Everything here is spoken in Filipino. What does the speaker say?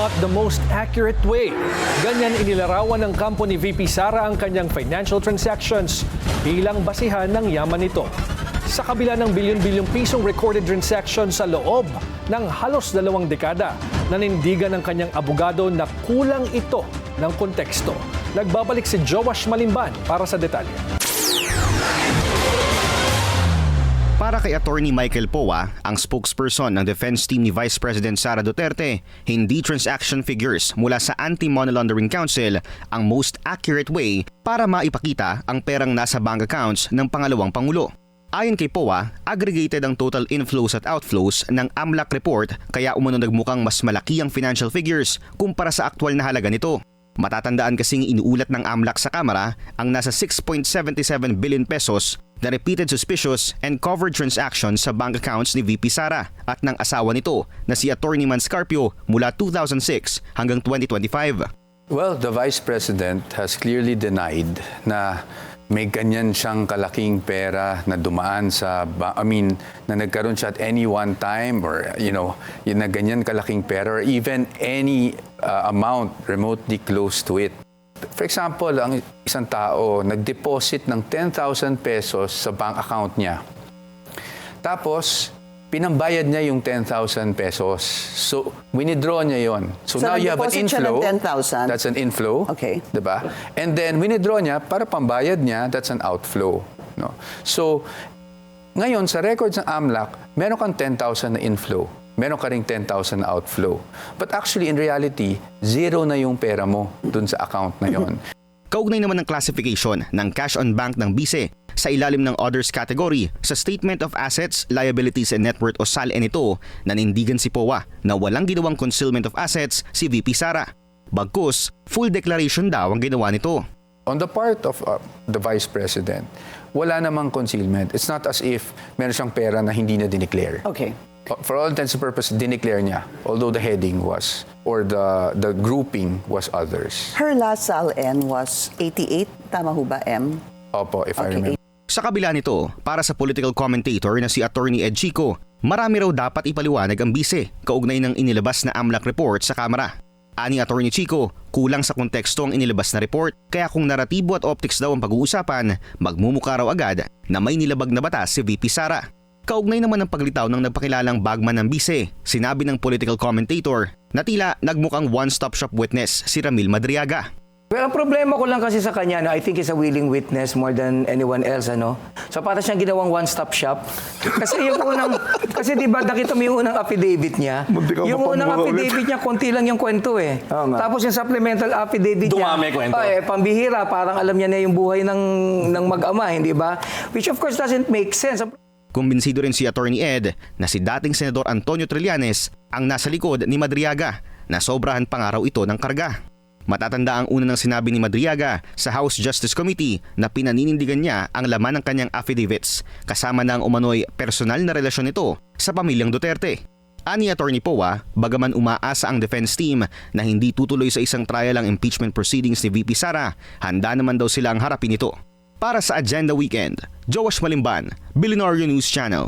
not the most accurate way. Ganyan inilarawan ng kampo ni VP Sara ang kanyang financial transactions bilang basihan ng yaman nito. Sa kabila ng bilyon-bilyong pisong recorded transactions sa loob ng halos 2 dekada, nanindigan ng kanyang abogado na kulang ito ng konteksto. Nagbabalik si Joash Malimban para sa detalye. Para kay Attorney Michael Poa, ang spokesperson ng defense team ni Vice President Sara Duterte, hindi transaction figures mula sa Anti-Money Laundering Council ang most accurate way para maipakita ang perang nasa bank accounts ng pangalawang Pangulo. Ayon kay Poa, aggregated ang total inflows at outflows ng AMLAC report kaya umano nagmukhang mas malaki ang financial figures kumpara sa aktwal na halaga nito. Matatandaan kasing inuulat ng AMLAC sa Kamara ang nasa 6.77 billion pesos na repeated suspicious and covered transactions sa bank accounts ni VP Sara at ng asawa nito na si Attorney Manscarpio mula 2006 hanggang 2025. Well, the Vice President has clearly denied na may ganyan siyang kalaking pera na dumaan na nagkaroon siya at any one time or, yung na ganyan kalaking pera or even any amount remotely close to it. For example, ang isang tao nag-deposit ng 10,000 pesos sa bank account niya. Tapos, pinambayad niya yung 10,000 pesos. So, withdraw niya yon. So now you have an inflow. That's an inflow. Okay. Diba? And then, withdraw niya para pambayad niya, that's an outflow. No? So, ngayon, sa records ng AMLAC, meron kang 10,000 na inflow. Meron ka ring 10,000 na outflow. But actually, in reality, zero na yung pera mo dun sa account na yon. Kaugnay naman ng classification ng cash on bank ng BICE sa ilalim ng others category sa Statement of Assets, Liabilities and Net Worth o SALN nito, nanindigan si Poa na walang ginawang concealment of assets si VP Sara. Bagkus, full declaration daw ang ginawa nito. On the part of the Vice President, wala namang concealment. It's not as if meron siyang pera na hindi na dineclare. Okay. For all intents and purposes, dineclare niya, although the heading was, or the grouping was others. Her last SALN was 88, tama ho ba, M? Opo, if I remember. Sa kabila nito, para sa political commentator na si Attorney Ed Chico, marami raw dapat ipaliwanag ang BICE kaugnay ng inilabas na AMLAC report sa Kamara. Ani Attorney Chico, kulang sa konteksto ang inilabas na report, kaya kung naratibo at optics daw ang pag-uusapan, magmumukha raw agad na may nilabag na batas si VP Sara. Kaugnay naman ng paglitaw ng nagpakilalang bagman ng BICE, sinabi ng political commentator na tila nagmukhang one-stop shop witness si Ramil Madriaga. Well, ang problema ko lang kasi sa kanya, I think he's a willing witness more than anyone else, So para siyang ginawang one-stop shop. Kasi di ba nakita mo yung unang affidavit niya? Yung unang affidavit niya, konti lang yung kwento eh. Tapos yung supplemental affidavit niya, dumami kwento. Pambihira, parang alam niya na yung buhay ng mag-ama, hindi ba? Which of course doesn't make sense. Kumbinsido rin si Attorney Ed na si dating Senador Antonio Trillanes ang nasa likod ni Madriaga na sobrahan pa nga raw ito ng karga. Matatanda ang una ng sinabi ni Madriaga sa House Justice Committee na pinaninindigan niya ang laman ng kanyang affidavits kasama na ang umano'y personal na relasyon nito sa pamilyang Duterte. Ani Attorney Poa, bagaman umaasa ang defense team na hindi tutuloy sa isang trial ang impeachment proceedings ni VP Sara, handa naman daw silang harapin ito. Para sa Agenda Weekend, Joash Malimban, Billionaire News Channel.